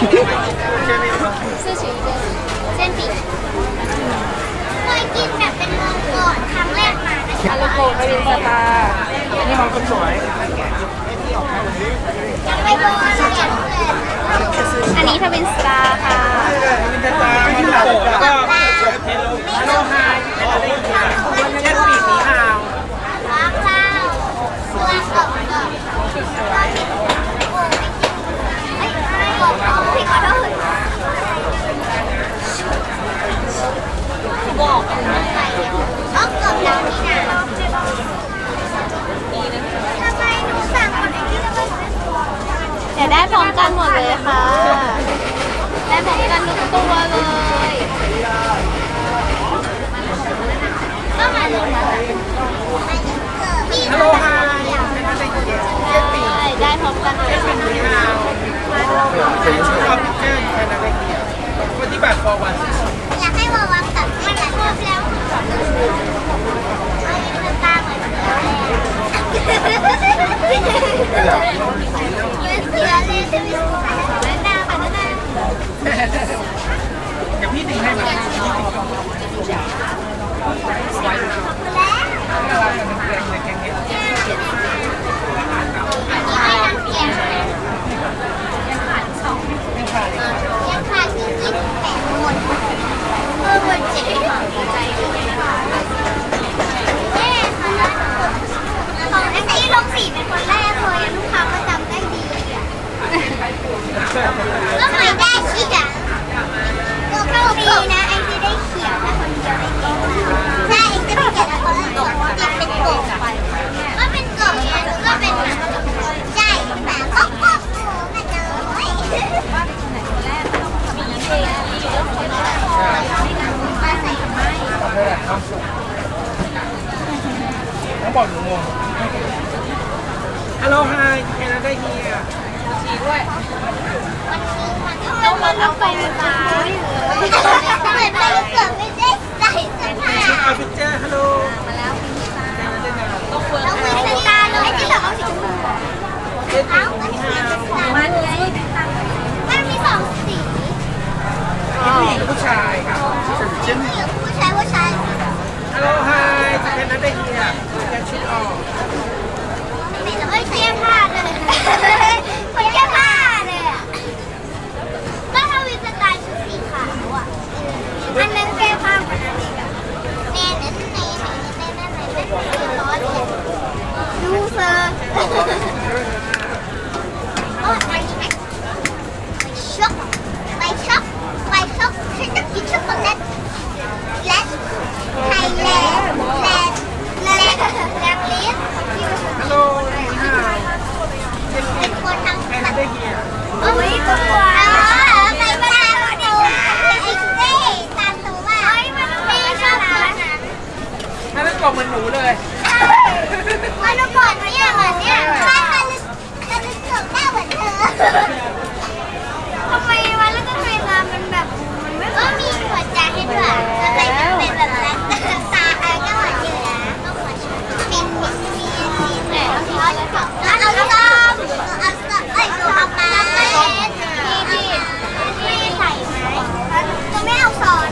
เส้นปีเคยกินแบบเป็นโลโก้ครั้งแรกมาโลโก้ไม่เป็นสตาร์นี่ของคนสวยยังไม่โดนเลยอันนี้ทวินสตาร์ค่ะทวินสตาร์มันโลโก้ก็โลไฮเช่นปีนี้ค่ะว้าวตัวกบพี่ขอโทษบอกกันนะอ๋อกบแล้วนี่นะทำไมหนูสั่งคนไอ้ที่แล้วเดี๋ยวได้พร้อมกันหมดเลยค่ะได้พร้อมกันทุกตัวเลยก็มาลงมาฮัลโหลฮายได้พร้อมกันเลยชุดคอมพิวเตอร์แค่นั้นเองปฏิบัติ4 วันอยากให้วางกับมันครบแล้วเอาตาเหมือนเสือเลยจะมีหน้าค่ะหน้าเดี๋ยวพี่ดึงให้มายังขาดกินแต่หมดหมดจริงแม่ค่ะของไอ้ที่ลงสีเป็นคนแรกเลยลูกค้าก็จำได้ดีก็ไม่ได้เขียนก็โชคดีนะไอ้ที่ได้เขียนนะคนเดียวได้เขียนใช่ไอ้ที่ไม่เขียนแล้วคนละกบติดเป็นกบก็เป็นกบเนี่ยก็เป็นใช่แต่ก็กบกันเลยต้องบอกหนูงงฮัลโหลไฮแค่นั้นได้เฮียชีด้วยต้องมาเอาไปเลยจ้าเหมือนไปเกิดไม่ได้ใส่เสื้อผ้าเอาพิเจอร์ฮัลโหลมาแล้วพี่ตาต้องเวิร์กแล้วพี่ตาเลยที่เราเอาสีชมพูเอามันเลยมันมี2 สีผู้หญิงกับผู้ชายครับผู้ชายฮัลโหลไฮแค่นั้นได้เฮียจะชุดออกไม่ต้องเสื้อผ้าเลยคนเสื้อผ้าเลยอ่ะก็ถ้าวินสไตล์ชุดสีขาวอ่ะอันนั้นแก้ผ้ากว่านั้นอีกอ่ะแน่นั่นร้อนเลยดูเซอร์โอ้ยไปช็อกฉันต้องกินช็อกโกแลตและไทยแลนด์ลิสฮัลโหลเป็นคนทำแบบโอ้ยตัวไปบ้านดูไอ้เจ๊ตามตัวว่ามันไม่ชอบตัวนั้นมันเป็นกบเหมือนหนูเลยมันกบเนี่ยเหมือนเนี่ยถ้าจะลึกเกือบหน้าเหมือนเธอทำไมมันแล้วก็ทำไมมันแบบมันไม่มีหัวใจให้ด้วยแล้วไปเป็นแบบนั้นตาก็เหมือนอยู่นะก็เหมือนมีแต่เอาส้มไอ้ตัวเอามาพี่ใส่ไหมจะไม่เอาซอส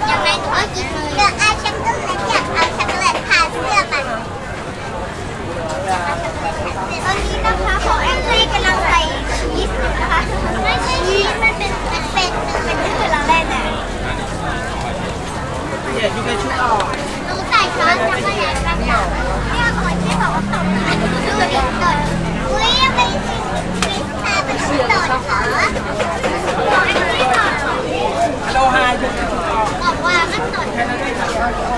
ยังไงหนูก็กินเลือกเอาช็อกโกแลตอยากเอาช็อกโกแลตทาเสื้อมันตอนนี้นะคะของแอนซี่กำลังใส่ชีสนะคะไม่ใช่ชีสมันเป็นคือเราได้แต่เดี๋ยวที่ไปชุดออกหนูใส่ช้อนช็อกโกแลตกันค่ะเนี่ยคนที่บอกว่าตกดูดิอุ้ยยังไม่จริงแต่เป็นชุดต่อเหรอของแอนซี่ต่อฮัลโหลไฮบอกว่ามันตด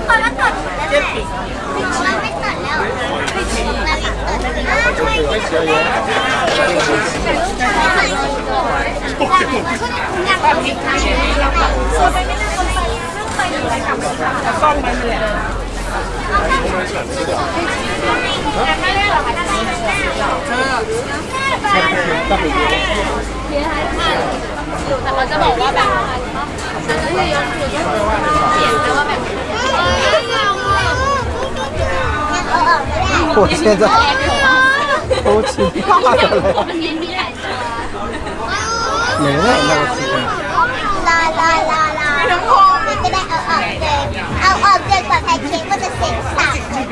คนละตดแล้วแหละว่าไม่ตดแล้วแล้วอีกตดทำไมไม่เชื่อเลยอยากแบบนี้ส่วนไปไม่น่าคนไปนั่งไปเลยกับซ่อมมันเลยแต่ไม่ได้หรอกอะไรมันหน้าแต่เขาจะบอกว่าแบบฉันก็จะยกมือเขียนนะว่าแบบ我现在都气怕了。没了那个气氛。รอน้ำโค้งจะได้เอาออกเกินกว่าแพนเค้กก็จะเสร็จสับเลย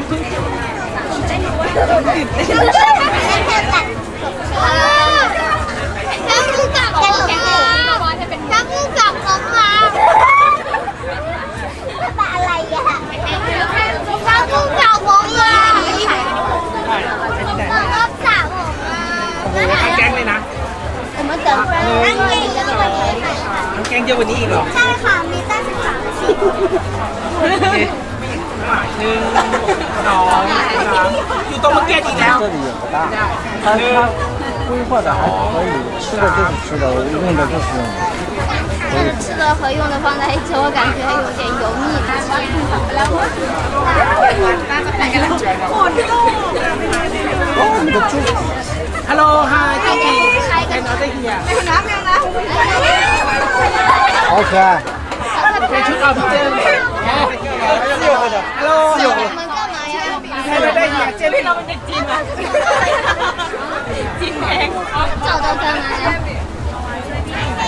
ถ้ามึงกลับของมาถ้ามึงกลับของมาอะไรอ่ะถ้ามึงกลับของมาก็สาวของมา แกงเลยนะ ผมมาเติมนั่งเก่งแล้วก็วันนี้ แกงเยอะกว่านี้อีกเหรอ ใช่ค่ะมีตั้ง13 ชิ้น อยู่ตรงเมื่อกี้อีกแล้ว 这里也不大，它规划的还可以，吃的就是吃的，用的就是用的。但是吃的和用的放在一起，我感觉有点油腻。哦，你的猪， ฮัลโหลฮายเจ๊กี้แกนอได้เฮีย 好可爱。 เป็นชุดออฟฟิเจอร์ฮัลโหล 你们干嘛呀？ แกนอได้เฮียเจ๊พี่เราเป็นเด็กจีนนะจีนแพง 找到干嘛呀？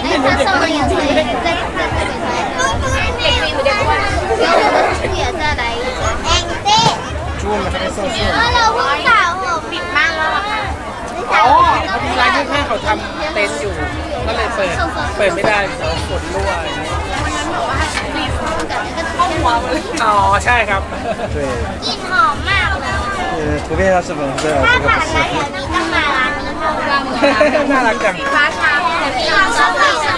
哎，它上面也可以再给它一个。给我的猪也再来一个。哎，对。猪我们还没上线。เราเพิ่งสาวผมปิดบ้านแล้วค่ะ อ๋อร้านที่ข้างเขาทำเต็นท์อยู่ ก็เลยเปิดไม่ได้เดี๋ยวฝนรั่วอ๋อใช่ครับ 对， กลิ่นหอมมากเลย 图片上是粉色的， ถ้า 这个 ผ่าน 不 ร้าน 是。 แถวนี้ต้องมาร้านนี้ค่ะ น่ารักจัง ฟ้าชาที่เราชอบไปชา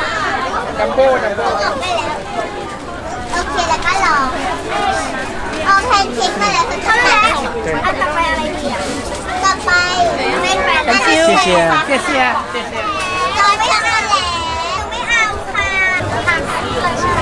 จัมโบ้จัมโบ้ ออกได้แล้วโอเคแล้วก็รอเอาแพนเค้กมาแล้วเท่าไหร่อันต่อไปอะไรดีอ่ะต่อไปเป็นแบบนั้น เสียเสียเสียเสีย เราไม่ทำแล้วไม่เอาค่ะทำอะไรใช่ไหม